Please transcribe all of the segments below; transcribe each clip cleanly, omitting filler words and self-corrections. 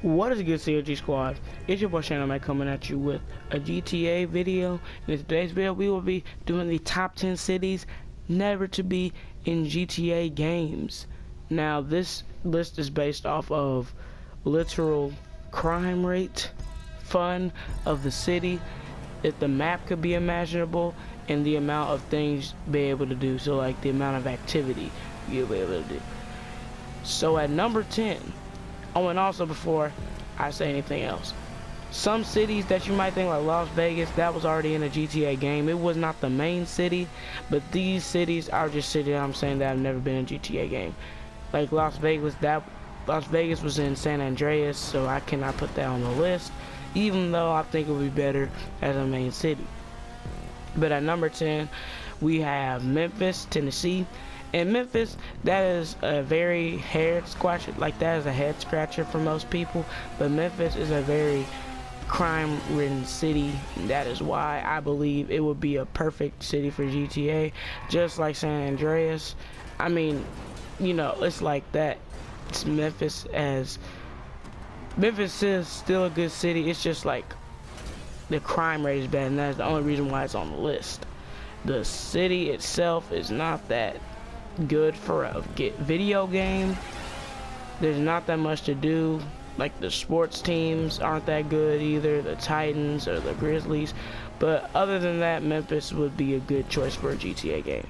What is good, C.O.G squad? It's your boy Shannon coming at you with a GTA video. In today's video, we will be doing the top 10 cities never to be in GTA games. Now, this list is based off of literal crime rate, fun of the city, if the map could be imaginable, and the amount of things be able to do. So, like the amount of activity you'll be able to do. So, at number 10. Oh, and also before I say anything else, some cities that you might think like Las Vegas, that was already in a GTA game. It was not the main city, but these cities are just cities I'm saying that have never been in a GTA game. Like Las Vegas, Las Vegas was in San Andreas, so I cannot put that on the list, even though I think it would be better as a main city. But at number 10, we have Memphis, Tennessee. In Memphis, that is a very head scratcher, like that is a head scratcher for most people, but Memphis is a very crime-ridden city, and that is why I believe it would be a perfect city for GTA, just like San Andreas. I mean, you know, it's like that. It's Memphis is still a good city, it's just like the crime rate is bad, and that's the only reason why it's on the list. The city itself is not that good for a video game. There's not that much to do. Like the sports teams aren't that good either, the Titans or the Grizzlies, but other than that, Memphis would be a good choice for a GTA game.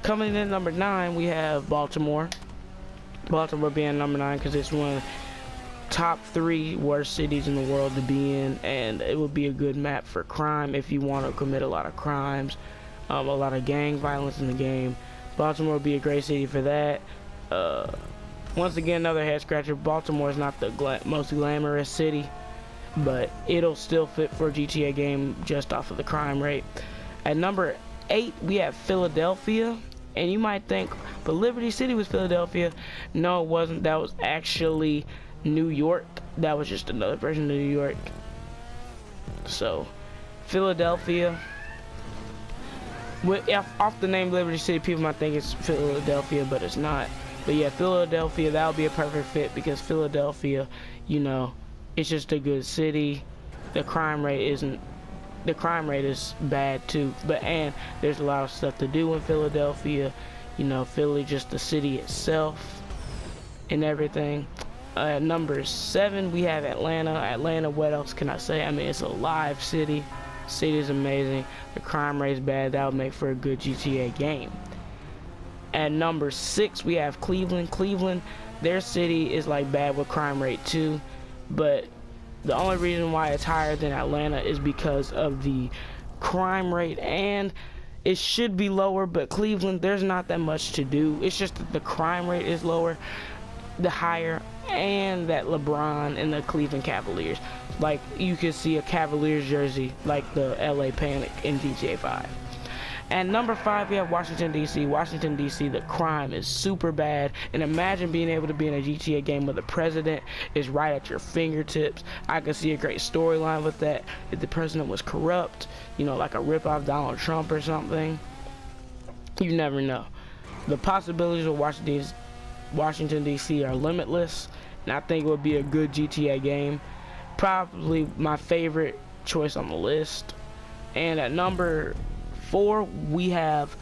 Coming in at number 9, we have Baltimore. Baltimore being number 9 because it's one of the top 3 worst cities in the world to be in, and it would be a good map for crime if you want to commit a lot of crimes, a lot of gang violence in the game. Baltimore would be a great city for that. Once again, another head scratcher. Baltimore is not the most glamorous city, but it'll still fit for a GTA game just off of the crime rate. At number 8, we have Philadelphia, and you might think, but Liberty City was Philadelphia. No, it wasn't. That was actually New York. That was just another version of New York. So, Philadelphia. Off the name Liberty City, people might think it's Philadelphia, but it's not. But yeah, Philadelphia, that would be a perfect fit because Philadelphia, you know, it's just a good city. The crime rate is bad too, and there's a lot of stuff to do in Philadelphia. You know, Philly, just the city itself and everything. At number 7, we have Atlanta. Atlanta, what else can I say? I mean, it's a live city. City is amazing. The crime rate is bad. That would make for a good GTA game. At number 6, we have Cleveland. Cleveland, their city is like bad with crime rate too, but the only reason why it's higher than Atlanta is because of the crime rate, and it should be lower, but Cleveland, there's not that much to do. It's just that the crime rate is lower, the higher, and that LeBron and the Cleveland Cavaliers, like you could see a Cavaliers jersey like the LA Panic in GTA 5. And number 5, we have Washington DC. Washington DC, the crime is super bad, and imagine being able to be in a GTA game where the president is right at your fingertips. I could see a great storyline with that if the president was corrupt, you know, like a rip-off Donald Trump or something. You never know. The possibilities of Washington DC are limitless, and I think it would be a good GTA game. Probably my favorite choice on the list. And at number 4, we have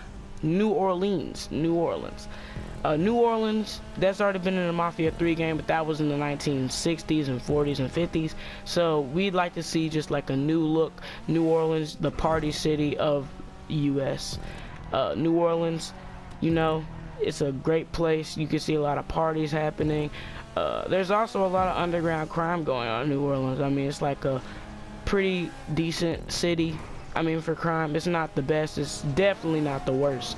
New Orleans. New Orleans, that's already been in the Mafia 3 game, but that was in the 1960s and 40s and 50s. So we'd like to see just like a new look. New Orleans, the party city of US. New Orleans, you know, it's a great place. You can see a lot of parties happening. There's also a lot of underground crime going on in New Orleans. I mean, it's like a pretty decent city. I mean, for crime, it's not the best. It's definitely not the worst.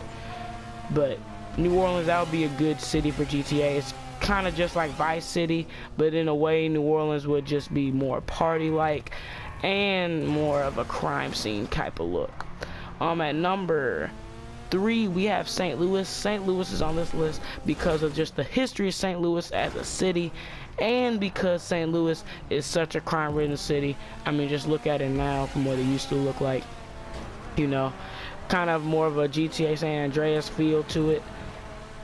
But New Orleans, that would be a good city for GTA. It's kind of just like Vice City, but in a way, New Orleans would just be more party-like and more of a crime scene type of look. At number 3, we have St. Louis. St. Louis is on this list because of just the history of St. Louis as a city, and because St. Louis is such a crime-ridden city. I mean, just look at it now from what it used to look like. You know, kind of more of a GTA San Andreas feel to it.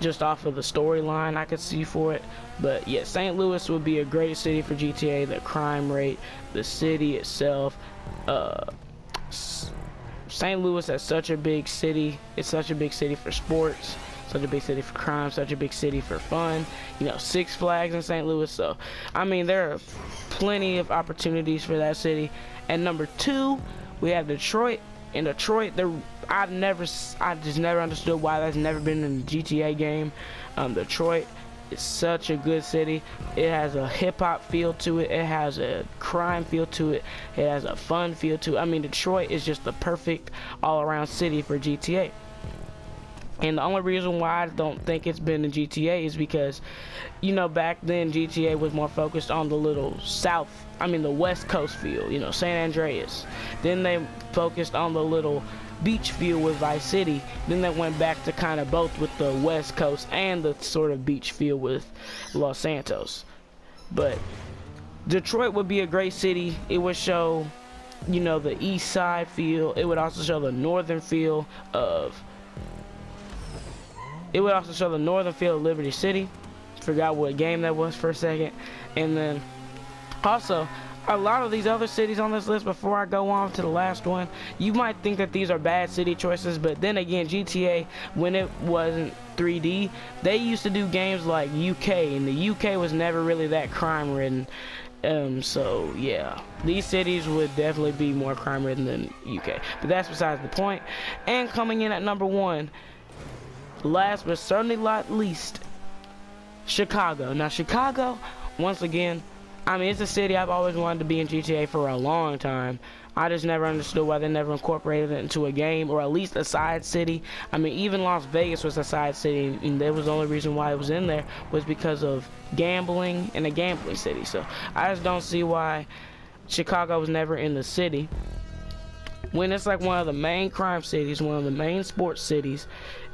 just off of the storyline I could see for it. But yeah, St. Louis would be a great city for GTA. The crime rate, the city itself, St. Louis is such a big city. It's such a big city for sports, such a big city for crime, such a big city for fun. You know, Six Flags in St. Louis. So I mean, there are plenty of opportunities for that city. And number 2, we have Detroit. In Detroit, I just never understood why that's never been in a GTA game. Detroit is such a good city. It has a hip-hop feel to it. It has a crime feel to it. It has a fun feel to it. I mean, Detroit is just the perfect all-around city for GTA. And the only reason why I don't think it's been in GTA is because, you know, back then GTA was more focused on the little the West Coast feel, you know, San Andreas. Then they focused on the little beach feel with Vice City. Then they went back to kind of both with the West Coast and the sort of beach feel with Los Santos. But Detroit would be a great city. It would show, you know, the east side feel. It would also show the northern feel of Liberty City. Forgot what game that was for a second. And then also, a lot of these other cities on this list, before I go on to the last one, you might think that these are bad city choices, but then again, GTA, when it wasn't 3D, they used to do games like UK, and the UK was never really that crime ridden. So yeah, these cities would definitely be more crime ridden than UK, but that's besides the point. And coming in at number 1, last but certainly not least, Chicago. Now Chicago, once again, I mean, it's a city I've always wanted to be in GTA for a long time. I just never understood why they never incorporated it into a game, or at least a side city. I mean, even Las Vegas was a side city, and that was the only reason why it was in there was because of gambling and a gambling city. So I just don't see why Chicago was never in the city, when it's like one of the main crime cities, one of the main sports cities.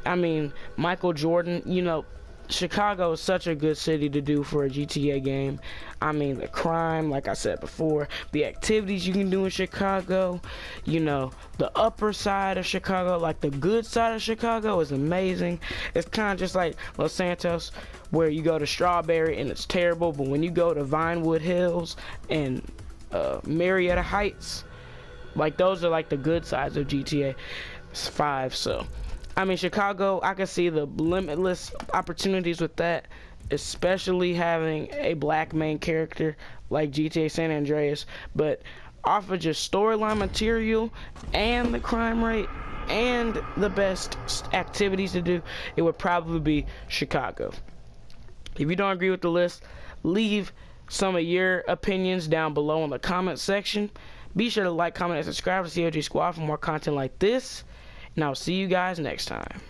I mean, Michael Jordan, you know, Chicago is such a good city to do for a GTA game. I mean, the crime, like I said before, the activities you can do in Chicago, you know, the upper side of Chicago, like the good side of Chicago is amazing. It's kind of just like Los Santos, where you go to Strawberry and it's terrible, but when you go to Vinewood Hills and Marietta Heights, like those are like the good sides of GTA 5. So I mean, Chicago, I can see the limitless opportunities with that, especially having a black main character like GTA San Andreas. But off of just storyline material and the crime rate and the best activities to do, it would probably be Chicago. If you don't agree with the list, leave some of your opinions down below in the comment section. Be sure to like, comment, and subscribe to C.O.G Squad for more content like this. And I'll see you guys next time.